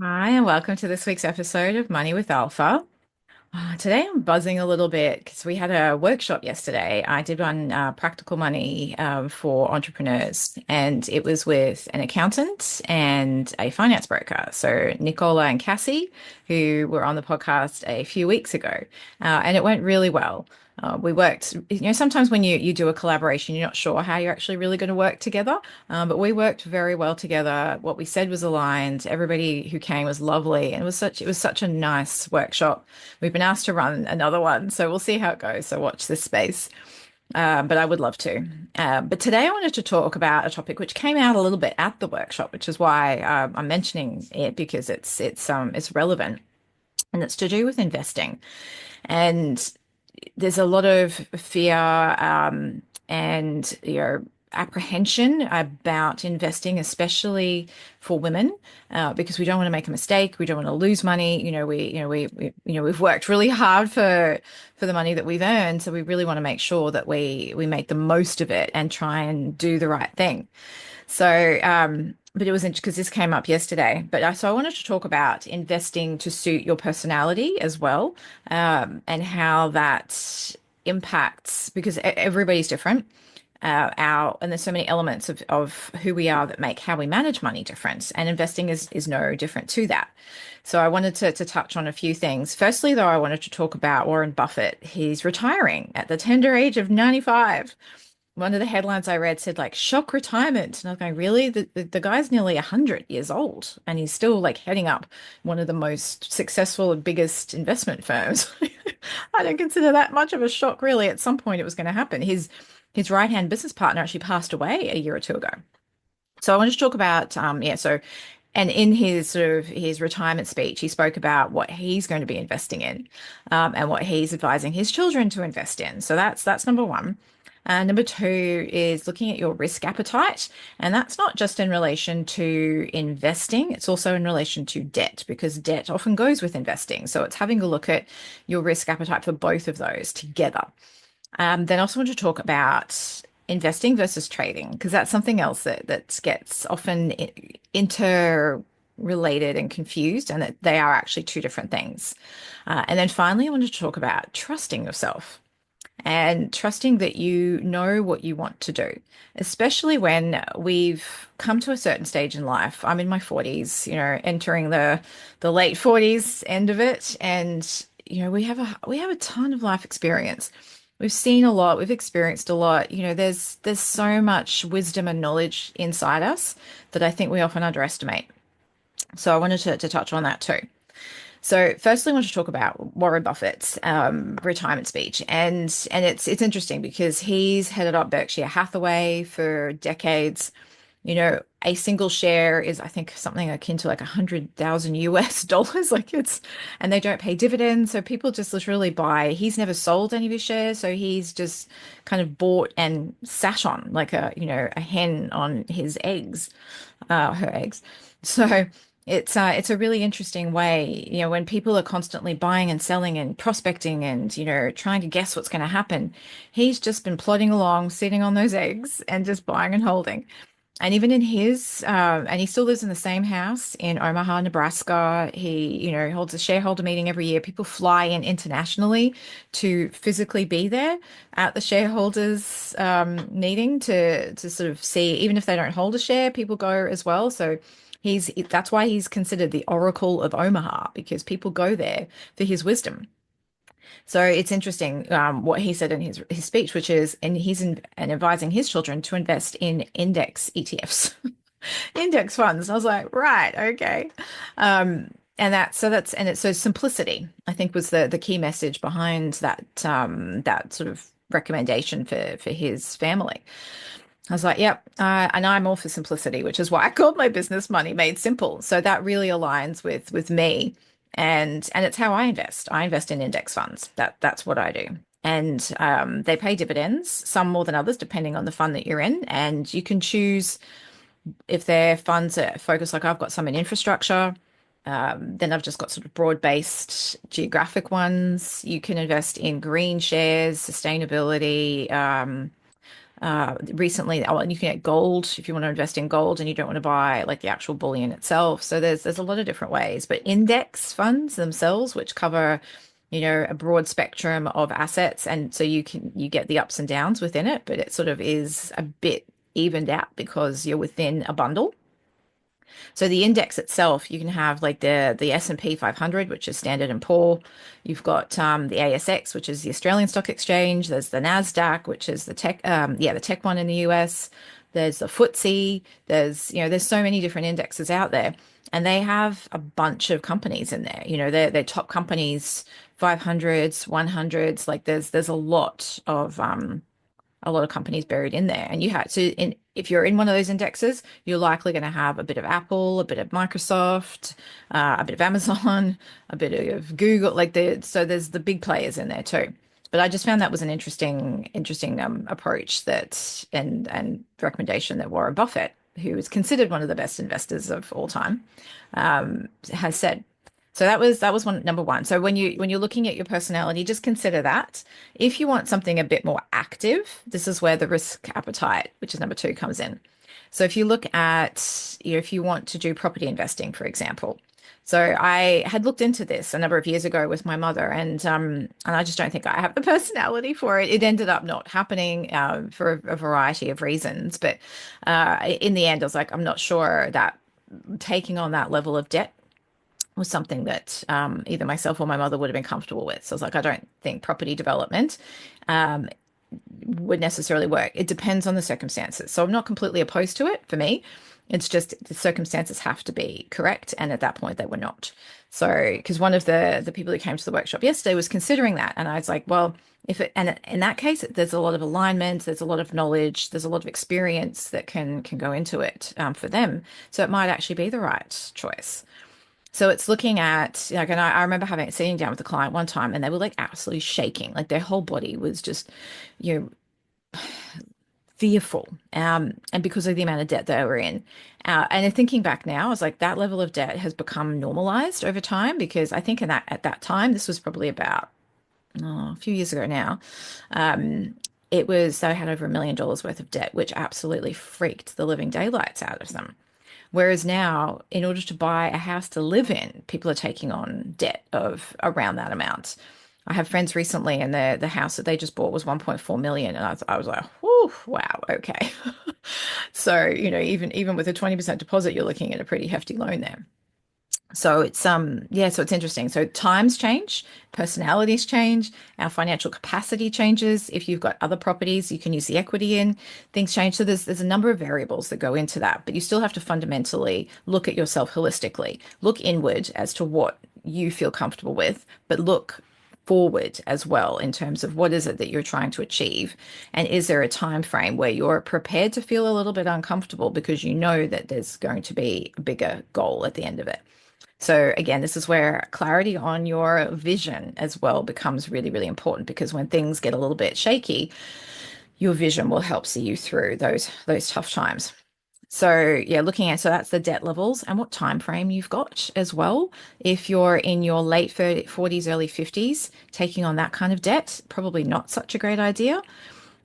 Hi, and welcome to this week's episode of Money with Alpha. Today I'm buzzing a little bit because we had a workshop yesterday. I did one practical money for entrepreneurs, and it was with an accountant and a finance broker. So Nicola and Cassie, who were on the podcast a few weeks ago, and it went really well. We worked, sometimes when you do a collaboration, you're not sure how you're actually really going to work together. But we worked very well together. What we said was aligned. Everybody who came was lovely, and it was such a nice workshop. We've been asked to run another one, so we'll see how it goes. So watch this space. But I would love to. But today I wanted to talk about a topic which came out a little bit at the workshop, which is why I'm mentioning it because it's relevant, and it's to do with investing. And there's a lot of fear and apprehension about investing, especially for women, because we don't want to make a mistake. We don't want to lose money. We've worked really hard for the money that we've earned, so we really want to make sure that we make the most of it and try and do the right thing. But it was interesting because this came up yesterday. So I wanted to talk about investing to suit your personality as well, and how that impacts because everybody's different. And there's so many elements of who we are that make how we manage money different, and investing is no different to that. So I wanted to touch on a few things. Firstly, though, I wanted to talk about Warren Buffett. He's retiring at the tender age of 95. One of the headlines I read said like shock retirement. And I was going, really? The guy's nearly 100 years old and he's still like heading up one of the most successful and biggest investment firms. I don't consider that much of a shock, really. At some point it was going to happen. His right-hand business partner actually passed away a year or two ago. So I wanted to talk about and in his sort of his retirement speech, he spoke about what he's going to be investing in, and what he's advising his children to invest in. So that's number one. Number two is looking at your risk appetite. And that's not just in relation to investing, it's also in relation to debt, because debt often goes with investing. So it's having a look at your risk appetite for both of those together. Then I also want to talk about investing versus trading, because that's something else that gets often interrelated and confused, and that they are actually two different things. And then finally, I want to talk about trusting yourself and trusting that you know what you want to do, especially when we've come to a certain stage in life. I'm in my 40s, entering the late 40s, end of it, and we have a ton of life experience. We've seen a lot, we've experienced a lot. There's so much wisdom and knowledge inside us that I think we often underestimate. So I wanted to touch on that too. So, firstly, I want to talk about Warren Buffett's retirement speech, and it's interesting because he's headed up Berkshire Hathaway for decades. A single share is, I think, something akin to like 100,000 US dollars. And they don't pay dividends, so people just literally buy. He's never sold any of his shares, so he's just kind of bought and sat on like a hen on his eggs, her eggs. So. It's a really interesting way, when people are constantly buying and selling and prospecting and, trying to guess what's going to happen. He's just been plodding along, sitting on those eggs and just buying and holding. And even and he still lives in the same house in Omaha, Nebraska. He, holds a shareholder meeting every year. People fly in internationally to physically be there at the shareholders meeting to sort of see, even if they don't hold a share, people go as well. So that's why he's considered the Oracle of Omaha, because people go there for his wisdom. So it's interesting what he said in his speech, which is, and and advising his children to invest in index ETFs, index funds. I was like, right, okay. So simplicity, I think, was the key message behind that sort of recommendation for his family. I was like, yep, and I'm all for simplicity, which is why I called my business Money Made Simple. So that really aligns with me, and it's how I invest. I invest in index funds. That's what I do, and they pay dividends, some more than others, depending on the fund that you're in. And you can choose if their funds are focused, like I've got some in infrastructure. Then I've just got sort of broad-based geographic ones. You can invest in green shares, sustainability. Recently. Oh, and you can get gold if you want to invest in gold and you don't want to buy like the actual bullion itself. So there's a lot of different ways. But index funds themselves, which cover, a broad spectrum of assets, and so you get the ups and downs within it, but it sort of is a bit evened out because you're within a bundle. So the index itself, you can have like the S&P 500, which is Standard and Poor. You've got the ASX, which is the Australian Stock Exchange. There's the Nasdaq, which is the tech one in the US. There's the FTSE. There's so many different indexes out there, and they have a bunch of companies in there. They're top companies, 500s, 100s. Like there's a lot of companies buried in there. And if you're in one of those indexes, you're likely going to have a bit of Apple, a bit of Microsoft, a bit of Amazon, a bit of Google. So there's the big players in there too. But I just found that was an interesting approach and recommendation that Warren Buffett, who is considered one of the best investors of all time, has said. So that was one number one. So when you're looking at your personality, just consider that. If you want something a bit more active, this is where the risk appetite, which is number two, comes in. So if you look at, if you want to do property investing, for example. So I had looked into this a number of years ago with my mother, and I just don't think I have the personality for it. It ended up not happening for a variety of reasons, but in the end, I was like, I'm not sure that taking on that level of debt was something that either myself or my mother would have been comfortable with. So I was like, I don't think property development um, would necessarily work. It depends on the circumstances. So I'm not completely opposed to it for me. It's just the circumstances have to be correct. And at that point, they were not. So, because one of the people who came to the workshop yesterday was considering that. And I was like, well, and in that case, there's a lot of alignment, there's a lot of knowledge, there's a lot of experience that can go into it for them. So it might actually be the right choice. So it's looking at like, and I remember sitting down with a client one time, and they were like absolutely shaking, like their whole body was just, you know, fearful, and because of the amount of debt they were in. And then thinking back now, I was like, that level of debt has become normalized over time because I think at that time, this was probably about a few years ago now. Um, they had over $1 million worth of debt, which absolutely freaked the living daylights out of them. Whereas now, in order to buy a house to live in, people are taking on debt of around that amount. I have friends recently, and the house that they just bought was 1.4 million, and I was like, "Whew, wow, okay." So, even with a 20% deposit, you're looking at a pretty hefty loan there. So so it's interesting. So times change, personalities change, our financial capacity changes. If you've got other properties you can use the equity in, things change. So there's a number of variables that go into that, but you still have to fundamentally look at yourself holistically. Look inward as to what you feel comfortable with, but look forward as well in terms of what is it that you're trying to achieve, and is there a time frame where you're prepared to feel a little bit uncomfortable because you know that there's going to be a bigger goal at the end of it. So again, this is where clarity on your vision as well becomes really, really important, because when things get a little bit shaky, your vision will help see you through those tough times. So yeah, so that's the debt levels and what time frame you've got as well. If you're in your late 40s, early 50s, taking on that kind of debt, probably not such a great idea.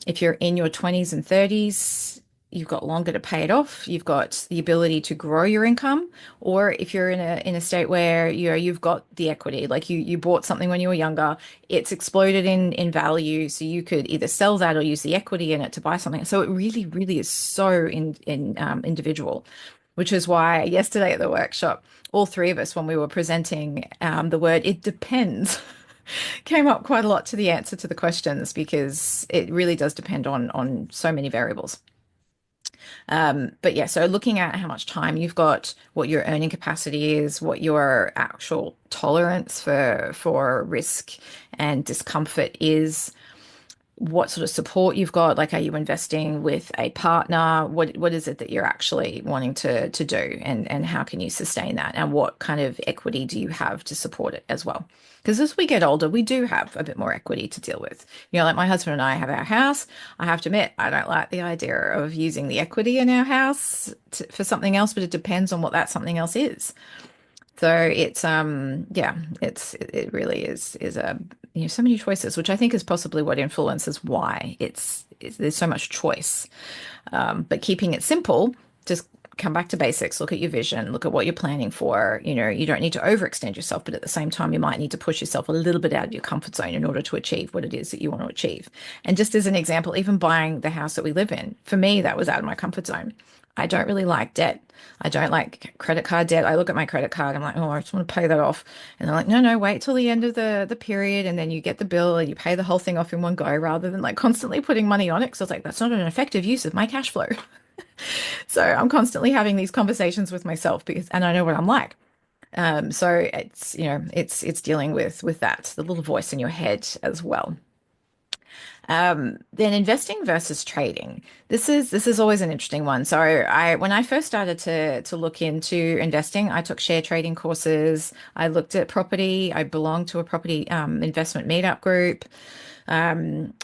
If you're in your 20s and 30s, you've got longer to pay it off. You've got the ability to grow your income. Or if you're in a state where you've got the equity, like you bought something when you were younger, it's exploded in value, so you could either sell that or use the equity in it to buy something. So it really, really is so individual, which is why yesterday at the workshop, all three of us, when we were presenting the word "it depends," came up quite a lot to the answer to the questions, because it really does depend on so many variables. But yeah, so looking at how much time you've got, what your earning capacity is, what your actual tolerance for risk and discomfort is, what sort of support you've got. Like, are you investing with a partner? What is it that you're actually wanting to do, and how can you sustain that? And what kind of equity do you have to support it as well? Because as we get older, we do have a bit more equity to deal with. Like my husband and I have our house. I have to admit, I don't like the idea of using the equity in our house for something else, but it depends on what that something else is. So it really is so many choices, which I think is possibly what influences why there's so much choice. But keeping it simple, just come back to basics, look at your vision, look at what you're planning for. You don't need to overextend yourself, but at the same time, you might need to push yourself a little bit out of your comfort zone in order to achieve what it is that you want to achieve. And just as an example, even buying the house that we live in, for me, that was out of my comfort zone. I don't really like debt. I don't like credit card debt. I look at my credit card, I'm like, oh, I just want to pay that off. And they're like, no, no, wait till the end of the period, and then you get the bill and you pay the whole thing off in one go rather than like constantly putting money on it. Because I was like, that's not an effective use of my cash flow. So I'm constantly having these conversations with myself and I know what I'm like. So it's dealing with that, the little voice in your head as well. Then investing versus trading. This is always an interesting one. So when I first started to look into investing, I took share trading courses. I looked at property. I belonged to a property investment meetup group. So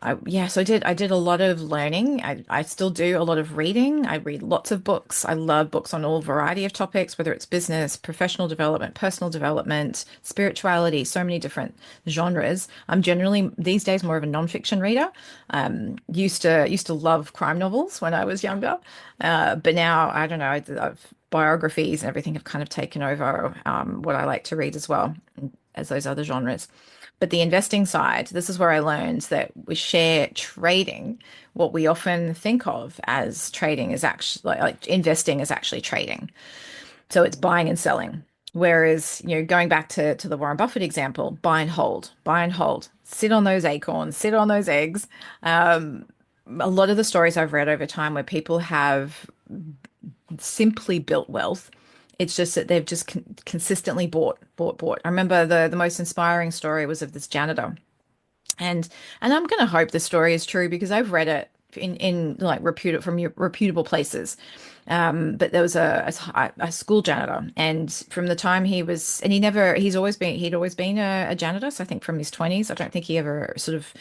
I did a lot of learning. I still do a lot of reading. I read lots of books. I love books on all variety of topics, whether it's business, professional development, personal development, spirituality, so many different genres. I'm generally these days more of a nonfiction reader. Used to love crime novels when I was younger, but now I don't know. Biographies and everything have kind of taken over what I like to read as well as those other genres. But the investing side, this is where I learned that with share trading, what we often think of as trading is actually like investing is actually trading. So it's buying and selling. Whereas, going back to the Warren Buffett example, buy and hold, sit on those acorns, sit on those eggs. Um, a lot of the stories I've read over time where people have simply built wealth. It's just that they've just consistently bought. I remember the most inspiring story was of this janitor, and I'm going to hope the story is true because I've read it in like reputable places. But there was a school janitor, and from the time he was, and he'd always been a janitor. So I think from his 20s, I don't think he ever sort of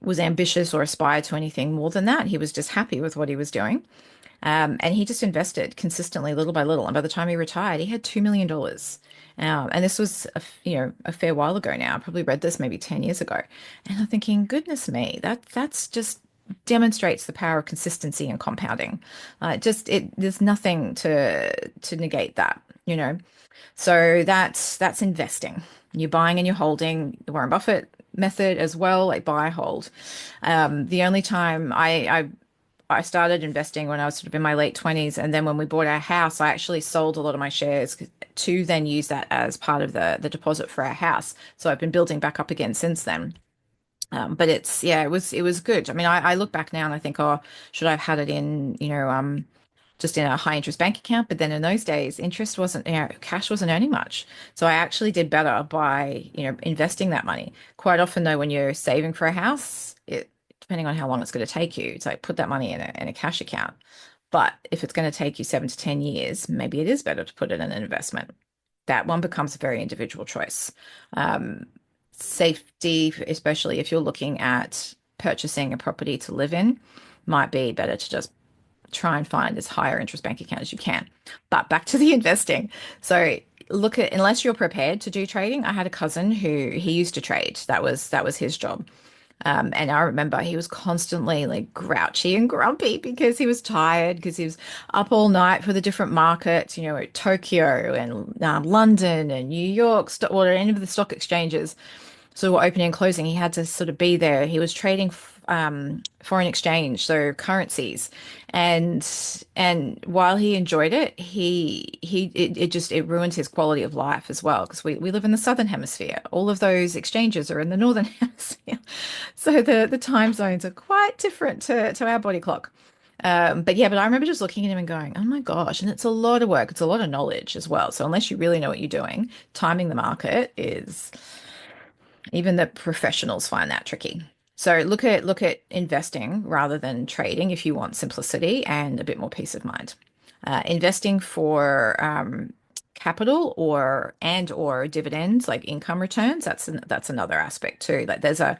was ambitious or aspired to anything more than that. He was just happy with what he was doing. And he just invested consistently, little by little. And by the time he retired, he had $2 million. And this was a fair while ago now. I probably read this maybe 10 years ago. And I'm thinking, goodness me, that's just demonstrates the power of consistency and compounding. There's nothing to negate that. So that's investing. You're buying and you're holding. The Warren Buffett method as well, like buy, hold. The only time I started investing when I was sort of in my late 20s. And then when we bought our house, I actually sold a lot of my shares to then use that as part of the deposit for our house. So I've been building back up again since then. But it was good. I mean, I look back now and I think, oh, should I have had it in, just in a high interest bank account? But then in those days, interest wasn't, cash wasn't earning much. So I actually did better by, investing that money. Quite often though, when you're saving for a house, depending on how long it's going to take you, it's like put that money in a cash account. But if it's going to take you 7 to 10 years, maybe it is better to put it in an investment. That one becomes a very individual choice. Um, Safety, especially if you're looking at purchasing a property to live in, might be better to just try and find as higher interest bank account as you can. But back to the investing. So unless you're prepared to do trading. I had a cousin who he used to trade. That was his job. And I remember he was constantly like grouchy and grumpy because he was tired, because he was up all night for the different markets, Tokyo and London and New York, or any of the stock exchanges. So opening and closing, he had to sort of be there. He was trading foreign exchange, so currencies, and while he enjoyed it, it ruined his quality of life as well because we live in the southern hemisphere. All of those exchanges are in the northern hemisphere, so the time zones are quite different to our body clock. But I remember just looking at him and going, oh my gosh, and it's a lot of work. It's a lot of knowledge as well. So unless you really know what you're doing, timing the market is even the professionals find that tricky. So look at investing rather than trading if you want simplicity and a bit more peace of mind. Investing for capital or dividends like income returns, that's another aspect too. Like there's a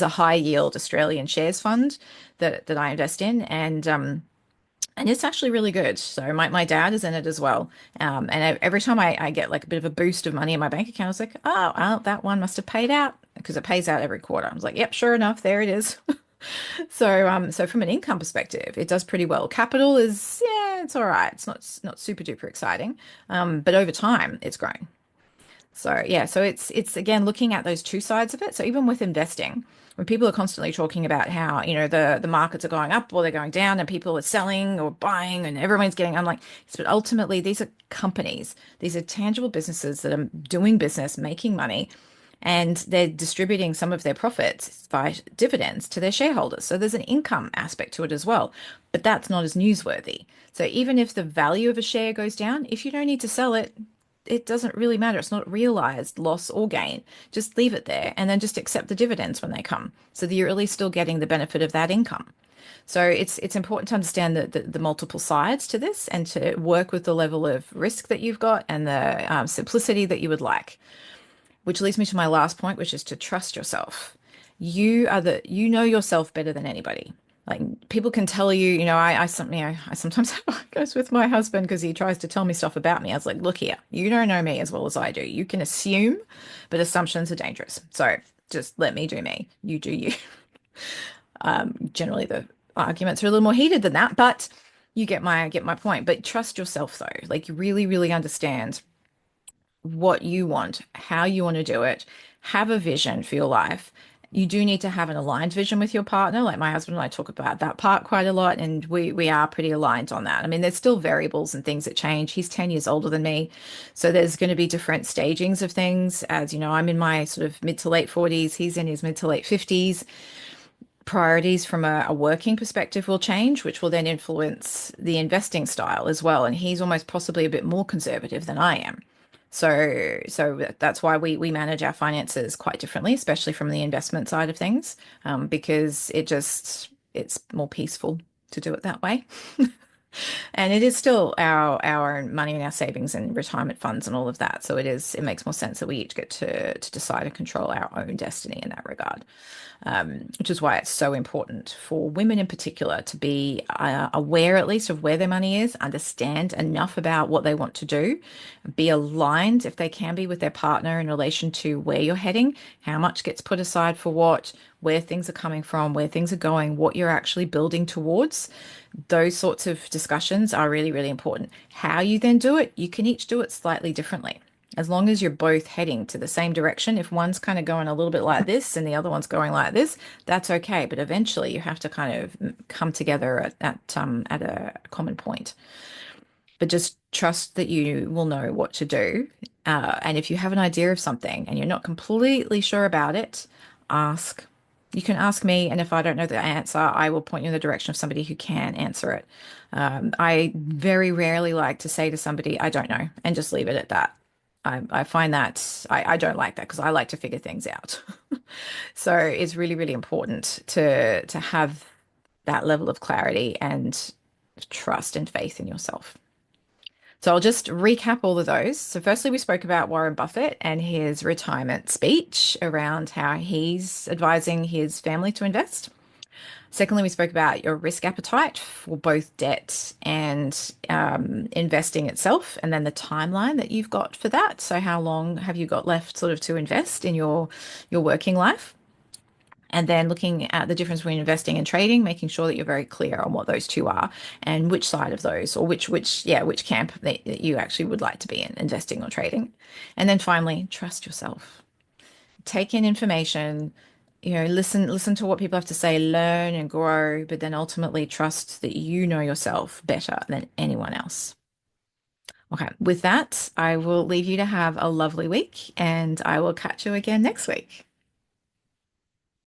high yield Australian shares fund that I invest in, and it's actually really good. So my dad is in it as well. And every time I get like a bit of a boost of money in my bank account, I was like, oh, well, that one must have paid out. because it pays out every quarter. I was like, yep, sure enough, there it is. So from an income perspective, it does pretty well. Capital is, yeah, it's all right. It's not super duper exciting. But over time, it's grown. So yeah, so it's again looking at those two sides of it. So even with investing, when people are constantly talking about how, the markets are going up or they're going down and people are selling or buying and everyone's getting, I'm like, yes, but ultimately these are companies. These are tangible businesses that are doing business, making money, and they're distributing some of their profits via dividends to their shareholders. So there's an income aspect to it as well, but that's not as newsworthy. So even if the value of a share goes down, if you don't need to sell it, it doesn't really matter. It's not realized loss or gain. Just leave it there and then just accept the dividends when they come so that you're at least still getting the benefit of that income. So it's important to understand the multiple sides to this and to work with the level of risk that you've got and the simplicity that you would like. Which leads me to my last point, which is to trust yourself. You know yourself better than anybody. Like people can tell you, I sometimes goes with my husband because he tries to tell me stuff about me. I was like, look here, you don't know me as well as I do. You can assume, but assumptions are dangerous. So just let me do me. You do you. Generally the arguments are a little more heated than that, but you get my point. But trust yourself though. Like you really, really understand what you want, how you want to do it, have a vision for your life. You do need to have an aligned vision with your partner. Like my husband and I talk about that part quite a lot, and we are pretty aligned on that. I mean, there's still variables and things that change. He's 10 years older than me, so there's going to be different stagings of things. As you know, I'm in my sort of mid to late 40s, he's in his mid to late 50s. Priorities from a working perspective will change, which will then influence the investing style as well. And he's almost possibly a bit more conservative than I am. So that's why we manage our finances quite differently, especially from the investment side of things, because it's more peaceful to do it that way. And it is still our own money and our savings and retirement funds and all of that. So it makes more sense that we each get to decide and control our own destiny in that regard, which is why it's so important for women in particular to be aware at least of where their money is, understand enough about what they want to do, be aligned if they can be with their partner in relation to where you're heading, how much gets put aside for what, where things are coming from, where things are going, what you're actually building towards. Those sorts of discussions are really, really important. How you then do it, you can each do it slightly differently. As long as you're both heading to the same direction, if one's kind of going a little bit like this and the other one's going like this, that's okay. But eventually you have to kind of come together at a common point. But just trust that you will know what to do. And if you have an idea of something and you're not completely sure about it, ask. You can ask me, and if I don't know the answer, I will point you in the direction of somebody who can answer it. I very rarely like to say to somebody, I don't know, and just leave it at that. I find that I don't like that because I like to figure things out. So it's really, really important to have that level of clarity and trust and faith in yourself. So I'll just recap all of those. So firstly, we spoke about Warren Buffett and his retirement speech around how he's advising his family to invest. Secondly, we spoke about your risk appetite for both debt and investing itself, and then the timeline that you've got for that. So how long have you got left sort of to invest in your working life? And then looking at the difference between investing and trading, making sure that you're very clear on what those two are and which side of those or which camp that you actually would like to be in, investing or trading. And then finally, trust yourself. Take in information, listen to what people have to say, learn and grow, but then ultimately trust that you know yourself better than anyone else. Okay, with that, I will leave you to have a lovely week and I will catch you again next week.